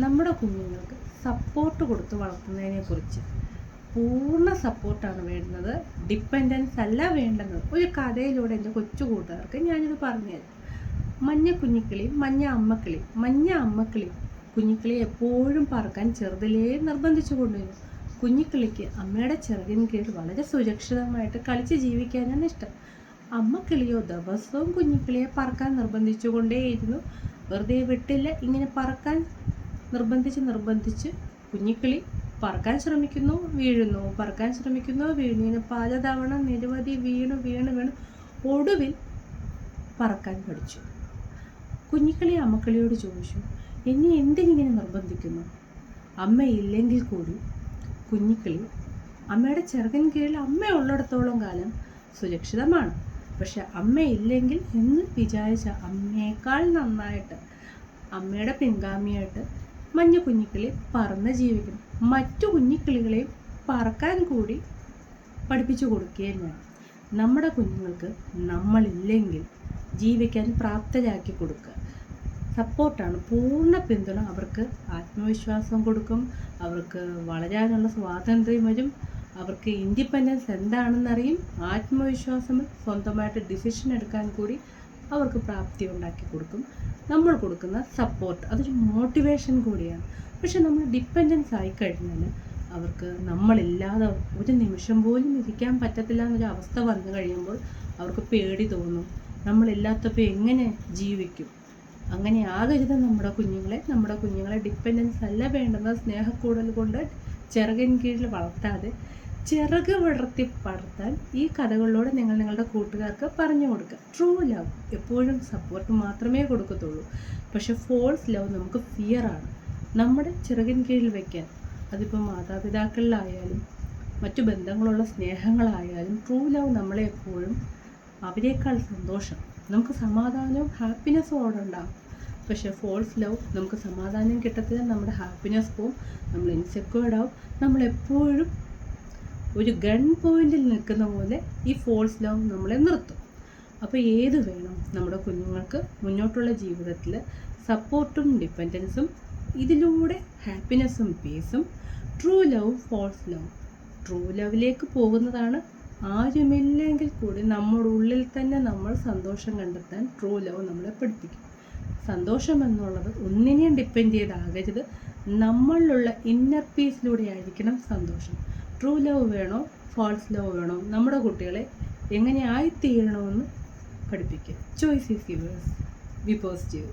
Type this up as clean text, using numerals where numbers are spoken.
നമ്മുടെ കുഞ്ഞുങ്ങൾക്ക് സപ്പോർട്ട് കൊടുത്ത് വളർത്തുന്നതിനെക്കുറിച്ച് പൂർണ്ണ സപ്പോർട്ടാണ് വേണ്ടുന്നത്, ഡിപ്പെൻഡൻസ് അല്ല വേണ്ടുന്നത്. ഒരു കഥയിലൂടെ എൻ്റെ കൊച്ചു കൂട്ടുകാർക്ക് ഞാനിത് പറഞ്ഞുതരാം. മഞ്ഞ കുഞ്ഞിക്കിളി, മഞ്ഞ അമ്മക്കിളി. മഞ്ഞ അമ്മക്കിളി കുഞ്ഞിക്കിളിയെ എപ്പോഴും പറക്കാൻ ചെറുതിലേ നിർബന്ധിച്ചു കൊണ്ടുവരും. കുഞ്ഞിക്കിളിക്ക് അമ്മയുടെ ചിറകിൻ കീഴിൽ വളരെ സുരക്ഷിതമായിട്ട് കളിച്ച് ജീവിക്കാനാണ് ഇഷ്ടം. അമ്മക്കിളിയോ ദിവസവും കുഞ്ഞിക്കിളിയെ പറക്കാൻ നിർബന്ധിച്ചു കൊണ്ടേയിരുന്നു. വെറുതെ വിട്ടില്ല. ഇങ്ങനെ പറക്കാൻ നിർബന്ധിച്ച് കുഞ്ഞിക്കിളി പറക്കാൻ ശ്രമിക്കുന്നു, വീഴുന്നു, പറക്കാൻ ശ്രമിക്കുന്നു, വീഴുന്നു. ഇങ്ങനെ പലതവണ നിരവധി വീണ് ഒടുവിൽ പറക്കാൻ പഠിച്ചു. കുഞ്ഞിക്കിളി അമ്മക്കിളിയോട് ചോദിച്ചു, എന്നെ എന്തിനിങ്ങനെ നിർബന്ധിക്കുന്നു? അമ്മയില്ലെങ്കിൽ കൂടി കുഞ്ഞിക്കിളി അമ്മയുടെ ചിറകിൻ കീഴിൽ അമ്മ ഉള്ളിടത്തോളം കാലം സുരക്ഷിതമാണ്. പക്ഷെ അമ്മയില്ലെങ്കിൽ എന്ന് വിചാരിച്ച അമ്മയേക്കാൾ നന്നായിട്ട് അമ്മയുടെ പിൻഗാമിയായിട്ട് മഞ്ഞ കുഞ്ഞിക്കിളി പറന്ന് ജീവിക്കണം. മറ്റു കുഞ്ഞിക്കിളികളെയും പറക്കാൻ കൂടി പഠിപ്പിച്ചു കൊടുക്കുകയും വേണം. നമ്മുടെ കുഞ്ഞുങ്ങൾക്ക് നമ്മളില്ലെങ്കിൽ ജീവിക്കാൻ പ്രാപ്തരാക്കി കൊടുക്കുക. സപ്പോർട്ടാണ്, പൂർണ്ണ പിന്തുണ. അവർക്ക് ആത്മവിശ്വാസം കൊടുക്കും, അവർക്ക് വളരാനുള്ള സ്വാതന്ത്ര്യം വരും, അവർക്ക് ഇൻഡിപെൻഡൻസ് എന്താണെന്നറിയും, ആത്മവിശ്വാസം, സ്വന്തമായിട്ട് ഡിസിഷൻ എടുക്കാൻ കൂടി അവർക്ക് പ്രാപ്തി ഉണ്ടാക്കി കൊടുക്കും. നമ്മൾ കൊടുക്കുന്ന സപ്പോർട്ട് അതൊരു മോട്ടിവേഷൻ കൂടിയാണ്. പക്ഷെ നമ്മൾ ഡിപ്പെൻഡൻസ് ആയിക്കഴിഞ്ഞാൽ അവർക്ക് നമ്മളില്ലാതെ ഒരു നിമിഷം പോലും ഇരിക്കാൻ പറ്റത്തില്ല എന്നൊരു അവസ്ഥ വന്നു കഴിയുമ്പോൾ അവർക്ക് പേടി തോന്നും. നമ്മളില്ലാത്തപ്പോൾ എങ്ങനെ ജീവിക്കും? അങ്ങനെ ആകരുത് നമ്മുടെ കുഞ്ഞുങ്ങളെ ഡിപ്പെൻഡൻസ് അല്ല വേണ്ടുന്നത്. സ്നേഹക്കൂടൽ കൊണ്ട് ചിറകിൻ കീഴിൽ വളർത്താതെ ചിറക് വിടർത്തി വളർത്താൻ ഈ കഥകളിലൂടെ നിങ്ങളുടെ കൂട്ടുകാർക്ക് പറഞ്ഞു കൊടുക്കുക. ട്രൂ ലവ് എപ്പോഴും സപ്പോർട്ട് മാത്രമേ കൊടുക്കത്തുള്ളൂ. പക്ഷെ ഫോൾസ് ലവ് നമുക്ക് ഫിയറാണ്. നമ്മുടെ ചിറകിൻ കീഴിൽ വയ്ക്കാൻ, അതിപ്പോൾ മാതാപിതാക്കളിലായാലും മറ്റു ബന്ധങ്ങളുള്ള സ്നേഹങ്ങളായാലും ട്രൂ ലവ് നമ്മളെ എപ്പോഴും അവരേക്കാൾ സന്തോഷം, നമുക്ക് സമാധാനവും ഹാപ്പിനെസ്സും അവിടെ ഉണ്ടാകും. പക്ഷേ ഫോൾസ് ലവ് നമുക്ക് സമാധാനം കിട്ടത്തില്ല, നമ്മുടെ ഹാപ്പിനെസ് പോവും, നമ്മൾ ഇൻസെക്യൂർഡ് ആവും. നമ്മളെപ്പോഴും ഒരു ഗൺ പോയിന്റിൽ നിൽക്കുന്ന പോലെ ഈ ഫോൾസ് ലവ് നമ്മളെ നിർത്തും. അപ്പോൾ ഏത് വേണം നമ്മുടെ കുഞ്ഞുങ്ങൾക്ക് മുന്നോട്ടുള്ള ജീവിതത്തിൽ? സപ്പോർട്ടും ഡിപ്പെൻഡൻസും, ഇതിലൂടെ ഹാപ്പിനെസ്സും പീസും. True love, false love. True ലവിലേക്ക് പോകുന്നതാണ്. ആരുമില്ലെങ്കിൽ കൂടി നമ്മുടെ ഉള്ളിൽ തന്നെ നമ്മൾ സന്തോഷം കണ്ടെത്താൻ ട്രൂ ലവ് നമ്മളെ പഠിപ്പിക്കും. സന്തോഷം എന്നുള്ളത് ഒന്നിനെയും ഡിപ്പെൻഡ് ചെയ്താകരുത്, നമ്മളിലുള്ള ഇന്നർ പീസിലൂടെ ആയിരിക്കണം സന്തോഷം. ട്രൂ ലവ് വേണോ ഫോൾസ് ലവ് വേണോ? നമ്മുടെ കുട്ടികളെ എങ്ങനെ ആയിത്തീരണമെന്ന് പഠിപ്പിക്കുക. Choice is yours. B positive.